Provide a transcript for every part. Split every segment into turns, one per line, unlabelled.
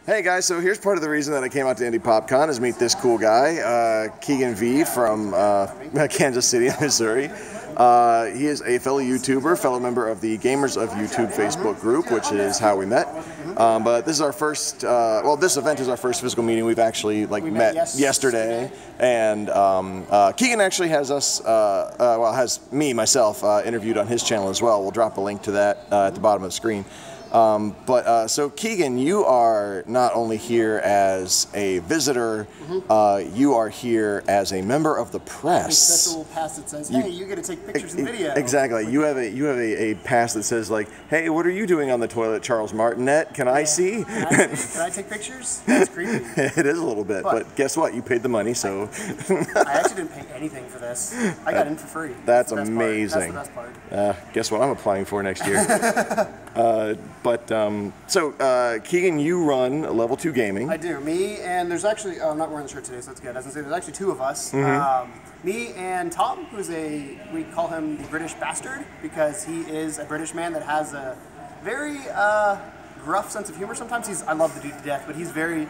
Hey guys, so here's part of the reason that I came out to Indy Popcon is meet this cool guy, Keegan Via from Kansas City, Missouri. He is a fellow YouTuber, fellow member of the Gamers of YouTube Facebook group, which is how we met. But this is our first, well, this event is our first physical meeting. We've actually met yesterday, and Keegan actually has us, well, has myself, interviewed on his channel as well. We'll drop a link to that at the bottom of the screen. So Keegan, you are not only here as a visitor, you are here as a member of the press.
A special pass that says, "Hey, you get to take pictures and video."
Exactly. You have a pass that says like, "Hey, what are you doing on the toilet, Charles Martinet? Can I see?
Can I take pictures?" That's creepy.
It is a little bit, but guess what? You paid the money, so.
I actually didn't pay anything for this. I got in for free.
That's amazing.
That's the best part.
Guess what? I'm applying for next year. Keegan, you run Level 2 Gaming.
I do. Me and there's actually, I'm not wearing the shirt today, so that's good. As I say, there's actually two of us. Me and Tom, who's we call him the British bastard because he is a British man that has a very rough sense of humor. Sometimes I love the dude to death, but he's very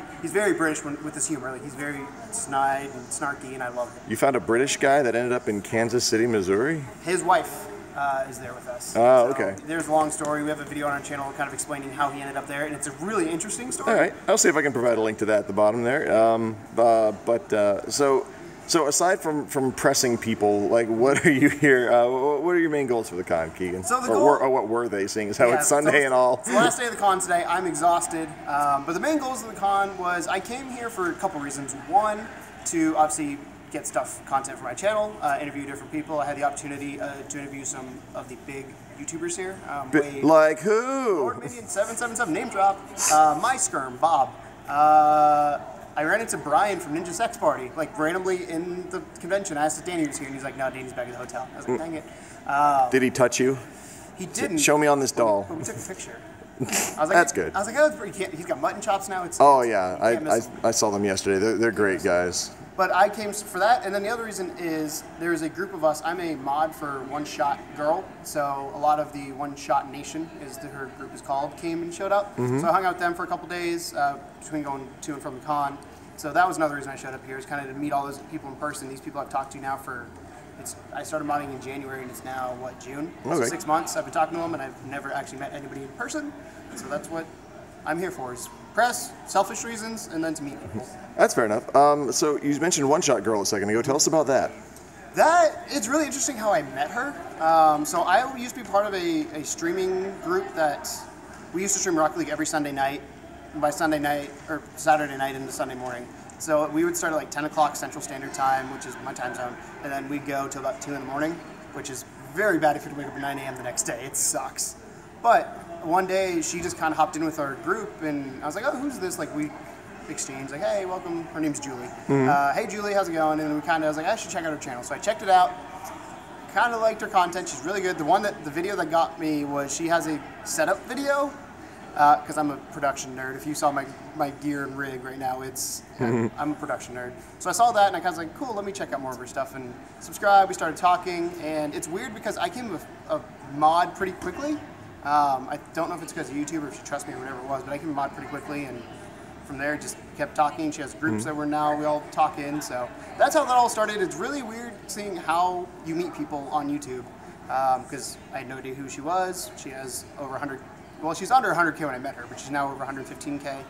British with his humor. Like, he's very snide and snarky, and I love him.
You found a British guy that ended up in Kansas City, Missouri?
His wife is there with us.
Oh,
so
okay.
There's a long story. We have a video on our channel kind of explaining how he ended up there, and it's a really interesting story.
All right, I'll see if I can provide a link to that at the bottom there. So aside from pressing people, like, what are you here? What are your main goals for the con, Keegan?
So the
or what were they? Seeing as how it's Sunday and all.
It's the last day of the con today. I'm exhausted, but the main goals of the con was I came here for a couple reasons. One, to obviously get content for my channel, interview different people. I had the opportunity to interview some of the big YouTubers here.
Like who?
Lord Minion 777, name drop. My Skirm, Bob. I ran into Brian from Ninja Sex Party, like randomly in the convention. I asked if Danny was here, and he's like, "No, Danny's back at the hotel." I was like, "Dang it."
Did he touch you?
He didn't.
Show me on this doll.
But we took a picture. I was like,
That's good.
I was like, "Oh, he's got mutton chops now."
I saw them yesterday. They're great guys.
But I came for that, and then the other reason is there's a group of us. I'm a mod for One Shot Girl, so a lot of the One Shot Nation, her group is called, came and showed up. So I hung out with them for a couple days between going to and from the con. So that was another reason I showed up here, is kind of to meet all those people in person. These people I've talked to now I started modding in January, and it's now, what, June?
Okay.
So 6 months I've been talking to them, and I've never actually met anybody in person. So that's what I'm here for, is press, selfish reasons, and then to meet people.
That's fair enough. So you mentioned One Shot Girl a second ago. Tell us about that.
It's really interesting how I met her. So I used to be part of a streaming group that we used to stream Rocket League every Sunday night. And by Sunday night, or Saturday night into Sunday morning. So we would start at like 10 o'clock Central Standard Time, which is my time zone, and then we'd go till about 2 in the morning, which is very bad if you have to wake up at 9 a.m. the next day. It sucks. But one day she just kind of hopped in with our group, and I was like, "Oh, who's this?" Like, we exchanged, like, "Hey, welcome." Her name's Julie. "Hey, Julie, how's it going?" And then I was like, "I should check out her channel." So I checked it out. Kind of liked her content. She's really good. The video that got me was she has a setup video. Because I'm a production nerd. If you saw my gear and rig right now, I'm a production nerd. So I saw that, and I kind of was like, cool, let me check out more of her stuff, and subscribe. We started talking, and it's weird because I came with a mod pretty quickly. I don't know if it's because of YouTube or if she trusts me or whatever it was, but I came with a mod pretty quickly, and from there just kept talking. She has groups that we all talk in, so that's how that all started. It's really weird seeing how you meet people on YouTube, because I had no idea who she was. She has over 100. Well, she's under 100K when I met her, but she's now over 115K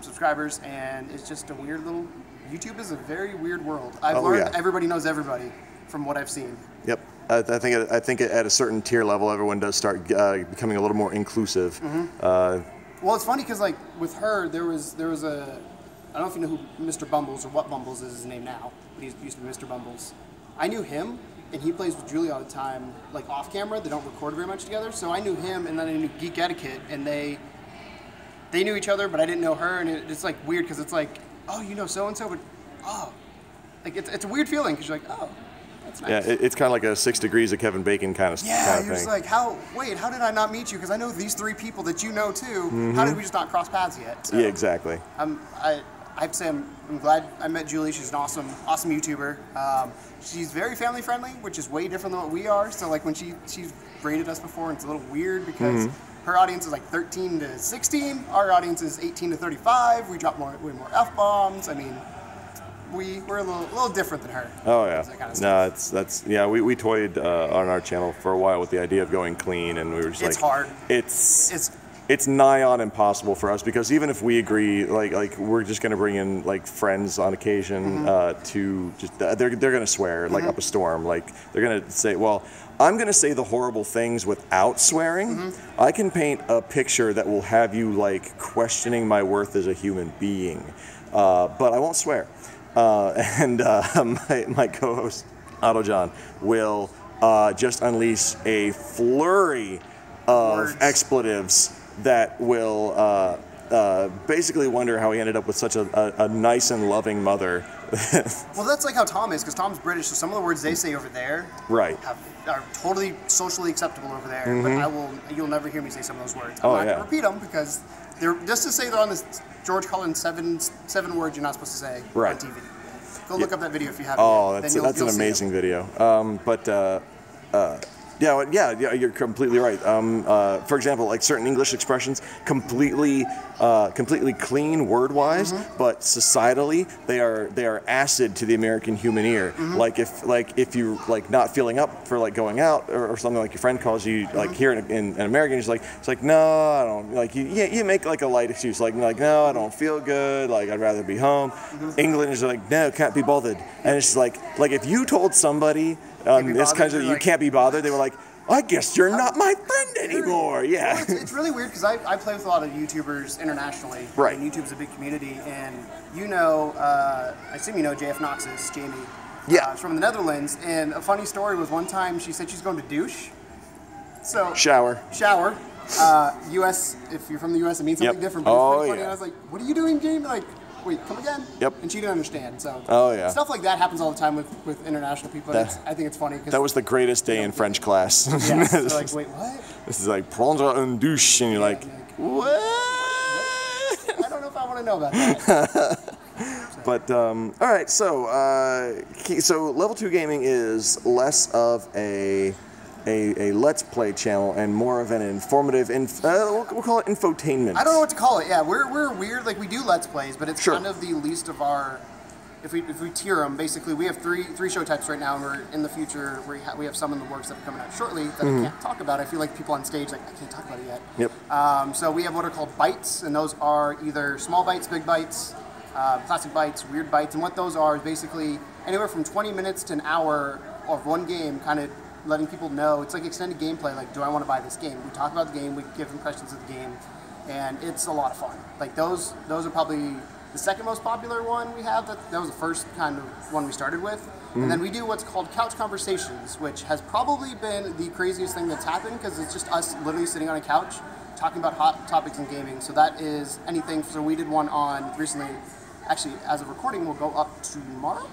subscribers, and it's just a weird little. YouTube is a very weird world. I've learned everybody knows everybody from what I've seen. Yep,
I think at a certain tier level, everyone does start becoming a little more inclusive.
Well, it's funny because like with her, there was a. I don't know if you know who Mr. Bumbles or what Bumbles is his name now, but he used to be Mr. Bumbles. I knew him. And he plays with Julie all the time, like off camera. They don't record very much together. So I knew him, and then I knew Geek Etiquette, and they knew each other, but I didn't know her. And it's like weird because it's like, oh, you know so and so, but oh, like it's a weird feeling because you're like, oh, that's nice.
Yeah, it's kind of like a 6 Degrees of Kevin Bacon kind of
you're
thing.
just like, how did I not meet you? Because I know these 3 people that you know too. How did we just not cross paths yet? So,
yeah, exactly.
I have to say I'm glad I met Julie. She's an awesome YouTuber. She's very family friendly, which is way different than what we are. So like when she's rated us before, and it's a little weird because her audience is like 13 to 16. Our audience is 18 to 35. We drop way more F-bombs. I mean, we're a little different than her.
Oh yeah.
That kind of
no, that's yeah. We toyed on our channel for a while with the idea of going clean, and we were just
it's hard.
It's nigh on impossible for us, because even if we agree, like we're just gonna bring in like friends on occasion to just they're gonna swear like up a storm. Like they're gonna say, well, I'm gonna say the horrible things without swearing. I can paint a picture that will have you like questioning my worth as a human being, but I won't swear. And my co-host Otto John will just unleash a flurry of expletives that will basically wonder how he ended up with such a nice and loving mother.
Well, that's like how Tom is, because Tom's British, so some of the words they say over there
right.
are totally socially acceptable over there, but you'll never hear me say some of those words. I'm not going to repeat them, because they're just to say they're on this George Cullen seven words you're not supposed to say on TV. Go look up that video if you haven't.
Oh, that's an amazing video. Yeah, you're completely right. For example, like certain English expressions, completely clean word-wise, but societally they are acid to the American human ear. Like if you like not feeling up for like going out or something, like your friend calls you like here in American, it's like no, I don't, like you make like a light excuse, like no, I don't feel good, like I'd rather be home. England is like no, can't be bothered, and it's like if you told somebody this kind of you can't be bothered, they were like, I guess you're not my friend anymore. Yeah.
Well, it's really weird, because I play with a lot of YouTubers internationally.
Right.
And YouTube's a big community, and I assume you know JF Nox's Jamie.
Yeah.
She's from the Netherlands, and a funny story was one time she said she's going to douche. So
shower.
US, if you're from the US, it means something different. But it's pretty funny. And I was like, what are you doing, Jamie? Like, wait, come again?
Yep.
And she didn't understand. So stuff like that happens all the time with international people. I think it's funny.
That was the greatest day in French class.
Yeah. They're like, wait, what?
This is like prendre un douche, and you're like, what?
I don't know if I want to know about that.
But all right, so Level 2 Gaming is less of a Let's Play channel and more of an informative, we'll call it infotainment.
I don't know what to call it. Yeah, we're weird. Like, we do Let's Plays, but it's kind of the least of our. If we tier them, basically, we have three show types right now, and we're in the future we have some in the works that are coming out shortly that I can't talk about. I feel like people on stage I can't talk about it yet.
Yep.
So we have what are called bites, and those are either small bites, big bites, classic bites, weird bites, and what those are is basically anywhere from 20 minutes to an hour of one game, kind of letting people know. It's like extended gameplay. Like, do I want to buy this game? We talk about the game, we give impressions of the game, and it's a lot of fun. Like those are probably the second most popular one we have. That was the first kind of one we started with. And then we do what's called Couch Conversations, which has probably been the craziest thing that's happened, because it's just us literally sitting on a couch talking about hot topics in gaming. So that is anything. So we did one on recently, actually as of recording, will go up tomorrow.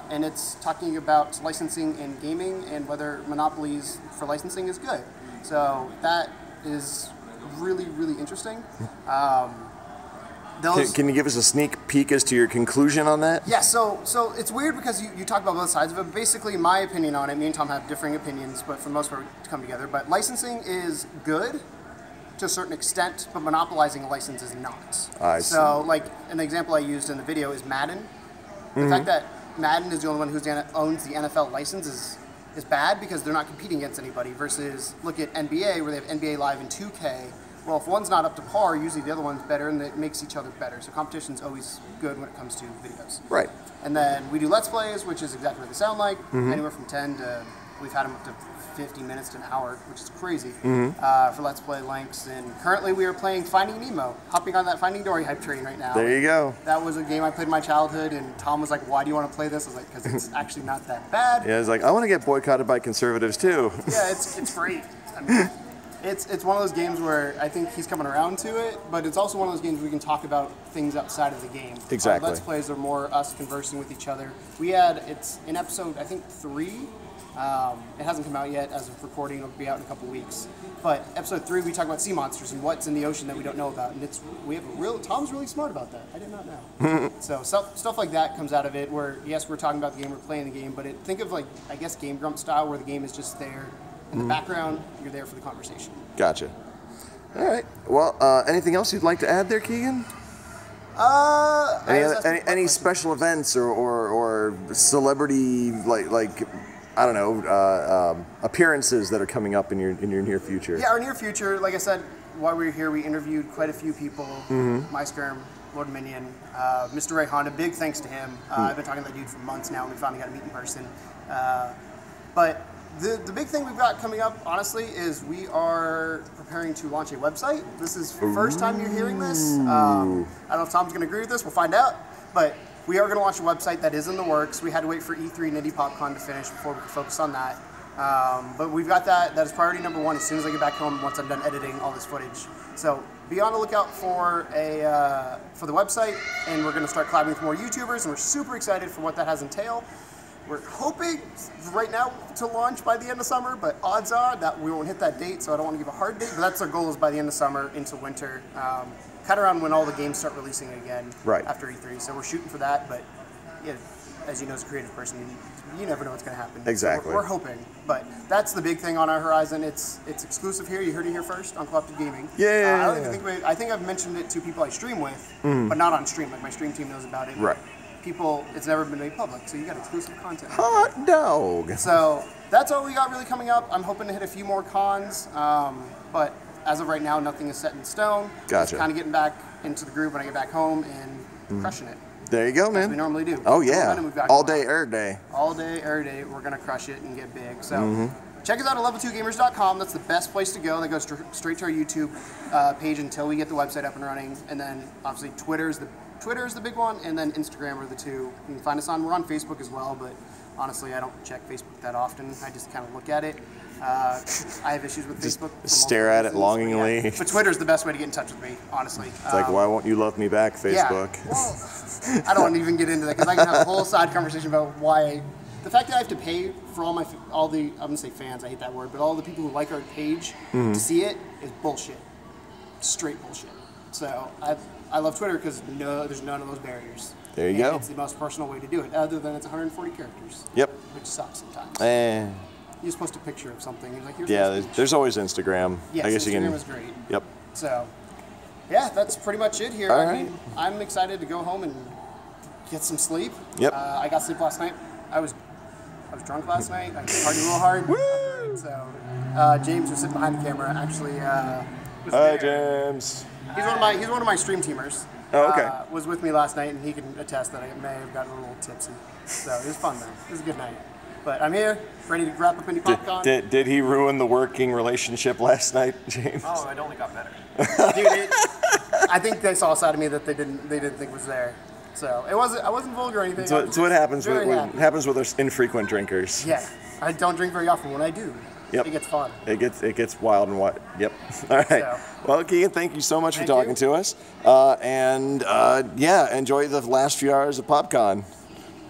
And it's talking about licensing in gaming and whether monopolies for licensing is good. So that is really, really interesting.
Can you give us a sneak peek as to your conclusion on that?
Yeah, so it's weird because you talk about both sides of it. But basically, my opinion on it, me and Tom have differing opinions, but for the most part, we come together. But licensing is good to a certain extent, but monopolizing a license is not.
I see.
So, like, an example I used in the video is Madden. The fact that Madden is the only one who owns the NFL license is bad, because they're not competing against anybody, versus look at NBA, where they have NBA Live and 2K. Well, if one's not up to par, usually the other one's better, and it makes each other better. So competition's always good when it comes to videos.
Right.
And then we do Let's Plays, which is exactly what they sound like, anywhere from 10 to, we've had them up to 50 minutes to an hour, which is crazy for Let's Play lengths. And currently we are playing Finding Nemo, hopping on that Finding Dory hype train right now.
There you go.
That was a game I played in my childhood, and Tom was like, why do you want to play this? I was like, because it's actually not that bad.
Yeah, it's like, I want to get boycotted by conservatives too.
Yeah, it's great. I mean, it's one of those games where I think he's coming around to it, but it's also one of those games where we can talk about things outside of the game.
Exactly.
Let's Plays are more us conversing with each other. It's in episode, I think, 3. It hasn't come out yet as of recording. It'll be out in a couple weeks. But episode 3, we talk about sea monsters and what's in the ocean that we don't know about. And Tom's really smart about that. I did not know. So stuff like that comes out of it, where yes, we're talking about the game, we're playing the game, but think of, like, I guess Game Grump style, where the game is just there in the background. You're there for the conversation.
Gotcha. All right. Well, anything else you'd like to add there, Keegan? Any special events or celebrity like I don't know appearances that are coming up in your near future?
Yeah, our near future. Like I said, while we were here, we interviewed quite a few people. My Skirm, Lord Minion, Mr. Ray Honda. Big thanks to him. I've been talking to that dude for months now, and we finally got to meet in person. But the big thing we've got coming up, honestly, is we are preparing to launch a website. This is the first time you're hearing this. I don't know if Tom's going to agree with this. We'll find out. But we are going to launch a website that is in the works. We had to wait for E3 and Indy Popcon to finish before we could focus on that. But we've got that. That is priority number one as soon as I get back home once I'm done editing all this footage. So be on the lookout for the website, and we're going to start collabing with more YouTubers, and we're super excited for what that has entail. We're hoping right now to launch by the end of summer, but odds are that we won't hit that date, so I don't want to give a hard date, but that's our goal, is by the end of summer into winter, kind of around when all the games start releasing again after E3. So we're shooting for that, but yeah, as you know, as a creative person, you never know what's going to happen.
Exactly.
So we're hoping, but that's the big thing on our horizon. It's exclusive here. You heard it here first on Co-opted Gaming. I think I've mentioned it to people I stream with, but not on stream. Like my stream team knows about it.
Right.
People, it's never been made public, so you got exclusive content.
Hot dog.
So that's all we got really coming up. I'm hoping to hit a few more cons, but as of right now, nothing is set in stone.
Gotcha.
Just kind of getting back into the groove when I get back home and crushing it.
There you go, man.
As we normally do.
Oh yeah. All day, every day.
All day, every day. We're gonna crush it and get big. So check us out at level2gamers.com. That's the best place to go. That goes straight to our YouTube page until we get the website up and running. And then obviously Twitter is the big one, and then Instagram are the two. You can find us on. We're on Facebook as well, but honestly, I don't check Facebook that often. I just kind of look at it. I have issues with Facebook.
Just stare at it longingly.
Yeah. But Twitter's the best way to get in touch with me, honestly.
It's like, why won't you love me back, Facebook?
Yeah. Well, I don't want to even get into that because I can have a whole side conversation about why. The fact that I have to pay for all the I'm gonna say fans, I hate that word, but all the people who like our page to see it is bullshit. Straight bullshit. So I love Twitter because there's none of those barriers.
There you go.
It's the most personal way to do it, other than it's 140 characters.
Yep.
Which sucks sometimes. You just post a picture of something. You're like, here's
there's always Instagram.
Yes,
I guess
Instagram is great.
Yep.
So, yeah, that's pretty much it here.
All
I mean, I'm excited to go home and get some sleep.
Yep.
I got sleep last night. I was drunk last night. I partied real hard.
Woo!
So, James, who's sitting behind the camera, actually was
Hi,
there.
James.
He's one of my stream teamers.
Oh, okay.
Was with me last night, and he can attest that I may have gotten a little tipsy. So it was fun though. It was a good night. But I'm here, ready to wrap up Indy Popcon.
Did he ruin the working relationship last night, James?
Oh, it only got better.
Dude, I think they saw a side of me that they didn't think was there. So I wasn't vulgar or anything.
So what happens with us infrequent drinkers.
Yeah, I don't drink very often. When I do,
Yep.
it gets fun.
It gets wild and what? Yep. All right.
So,
well, Keegan, thank you so much for talking to us. Yeah, enjoy the last few hours of PopCon.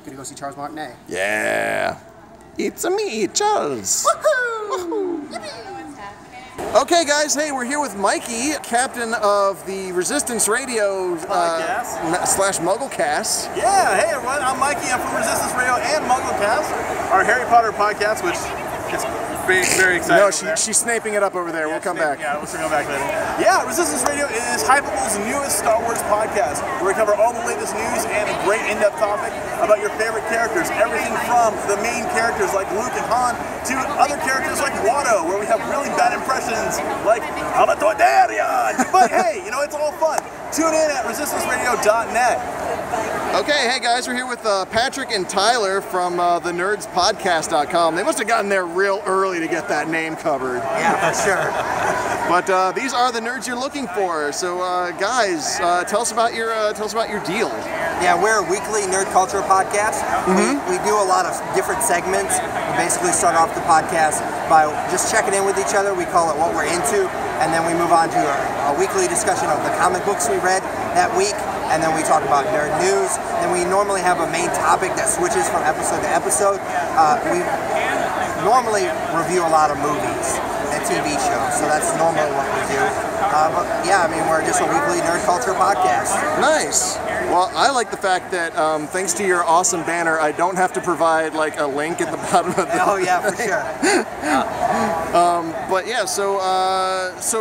Gonna go see Charles Martinet.
Yeah. It's me, Charles.
Woohoo!
Yippee! Okay, guys. Hey, we're here with Mikey, captain of the Resistance Radio / MuggleCast.
Yeah, hey everyone, I'm Mikey. I'm from Resistance Radio and MuggleCast, our Harry Potter podcast, which is very, very exciting.
No, she's snaping it up over there. We'll come back.
Yeah, we'll come back later. Yeah, Resistance Radio is Hypable's newest Star Wars podcast, where we cover all the latest news and a great in-depth topic about your favorite characters. Everything from the main characters like Luke and Han to other characters like Watto, where we have really bad impressions like I'm a Toydarian. But hey, it's all fun. Tune in at resistanceradio.net.
Okay, hey guys, we're here with Patrick and Tyler from the nerdspodcast.com. They must have gotten there real early to get that name covered.
Yeah, for sure.
But these are the nerds you're looking for. So, guys, tell us about your deal.
Yeah, we're a weekly nerd culture podcast. We do a lot of different segments. We basically start off the podcast by just checking in with each other. We call it What We're Into, and then we move on to a weekly discussion of the comic books we read that week, and then we talk about nerd news. Then we normally have a main topic that switches from episode to episode. We normally review a lot of movies and TV shows, so that's normally what we do. But yeah, I mean, we're just a weekly nerd culture podcast.
Nice. Well, I like the fact that thanks to your awesome banner, I don't have to provide like a link at the bottom of the.
Oh yeah, for sure.
But yeah, so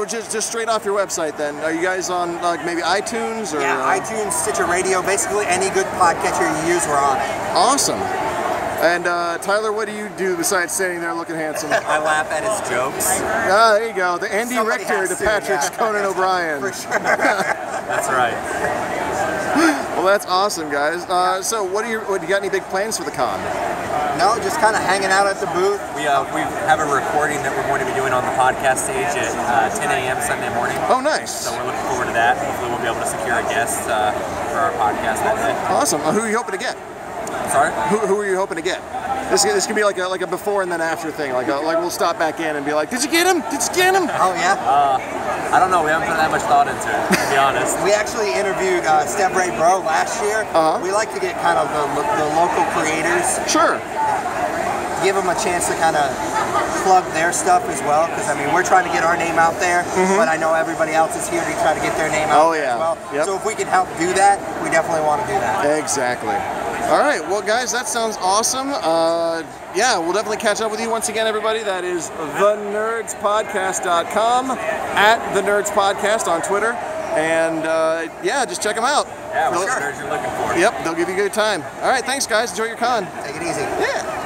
just straight off your website then. Are you guys on like maybe iTunes or?
Yeah, iTunes, Stitcher Radio, basically any good podcatcher you use, we're on it.
Awesome. And Tyler, what do you do besides standing there looking handsome?
I laugh at his jokes.
Ah, there you go. The Andy
Somebody
Richter
has
to
to,
Patrick's
yeah.
Conan O'Brien.
For sure.
That's right.
Well, that's awesome, guys. So, what do you got? Any big plans for the con?
No, just kind of hanging out at the booth.
We have a recording that we're going to be doing on the podcast stage at 10 a.m. Sunday morning.
Oh, nice.
So we're looking forward to that. Hopefully we'll be able to secure a guest for our podcast that day.
Awesome. Who are you hoping to get?
Sorry?
Who are you hoping to get? This could be like a before and then after thing. Like we'll stop back in and be like, did you get him? Did you get him?
Oh yeah.
I don't know. We haven't put that much thought into it, to be honest.
We actually interviewed Step Ray Bro last year. We like to get kind of the local creators.
Sure.
Give them a chance to kind of plug their stuff as well, because I mean we're trying to get our name out there, but I know everybody else is here to try to get their name out there as well.
Yep.
So if we can help do that, we definitely want to do that.
Exactly. All right, well, guys, that sounds awesome. Yeah, we'll definitely catch up with you once again, everybody. That is thenerdspodcast.com, at The Nerds Podcast on Twitter, and yeah, just check them out.
Yeah, we're sure nerds you're looking for.
Yep, they'll give you a good time. All right, thanks, guys. Enjoy your con.
Take it easy.
Yeah.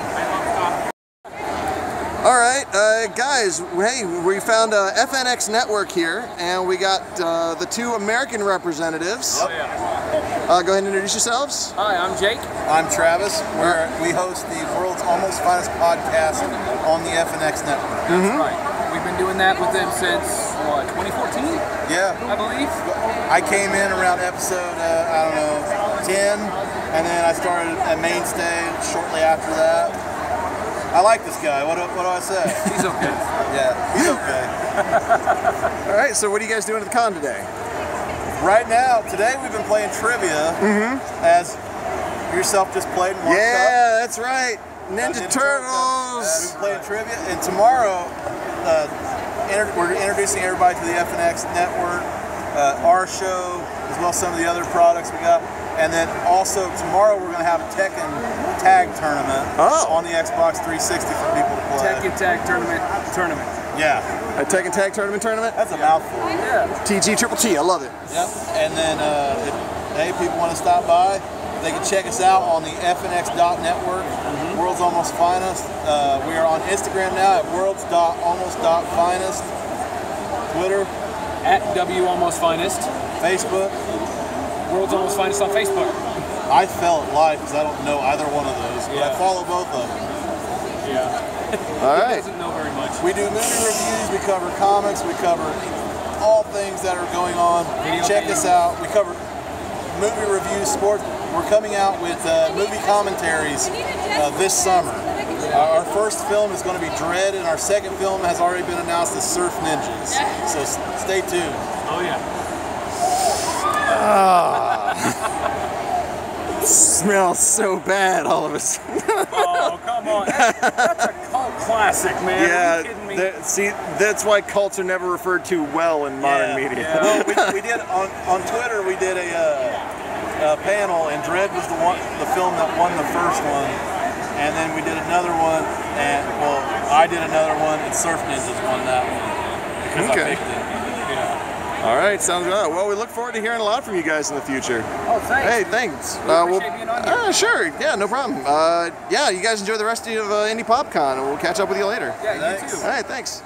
All right, guys, hey, we found FNX Network here, and we got the two American representatives.
Yep.
Go ahead and introduce yourselves.
Hi, I'm Jake.
I'm Travis. We host the world's almost finest podcast on the FNX network.
That's right. We've been doing that with them since, what, 2014?
Yeah.
I believe.
I came in around episode, 10, and then I started a mainstay shortly after that. I like this guy. What do I say?
He's okay.
Yeah, he's okay.
All right, so what are you guys doing at the con today?
Right now, today we've been playing trivia, as yourself just played in one cup.
Yeah, that's right. Ninja Turtles.
We've been playing trivia, and tomorrow we're introducing everybody to the FNX network, our show, as well as some of the other products we got. And then also tomorrow we're going to have a Tekken Tag tournament on the Xbox 360 for people to play.
Tekken Tag tournament.
Yeah.
A Tekken Tag tournament?
That's a mouthful.
Yeah.
TG Triple T, I love it.
Yep. And then if people want to stop by, they can check us out on the FNX.network, World's Almost Finest. We are on Instagram now at worlds.almost.finest. Twitter.
At WAlmostFinest.
Facebook.
World's Almost Finest on Facebook.
I fell at live because I don't know either one of those, but I follow both of them.
Yeah.
All
He
right.
doesn't know very much.
We do movie reviews, we cover comics, we cover all things that are going on. Check us out. We cover movie reviews, sports. We're coming out with movie commentaries this summer. Our first film is going to be Dread, and our second film has already been announced as Surf Ninjas. So stay tuned.
Oh, yeah.
It smells so bad all of a sudden.
Oh, come on. That's a cult classic, man. Are you kidding me?
See, that's why cults are never referred to well in modern media.
Yeah.
Well, we did on Twitter. We did a panel, and Dread was the film that won the first one, and then we did another one, and well, I did another one, and Surf Ninjas won that one because I picked it.
All right, sounds good. Well, we look forward to hearing a lot from you guys in the future.
Oh, thanks.
Hey, thanks.
We appreciate being on here.
Sure, yeah, no problem. Yeah, you guys enjoy the rest of Indy Popcon, and we'll catch up with you later.
Yeah, you too.
All right, thanks.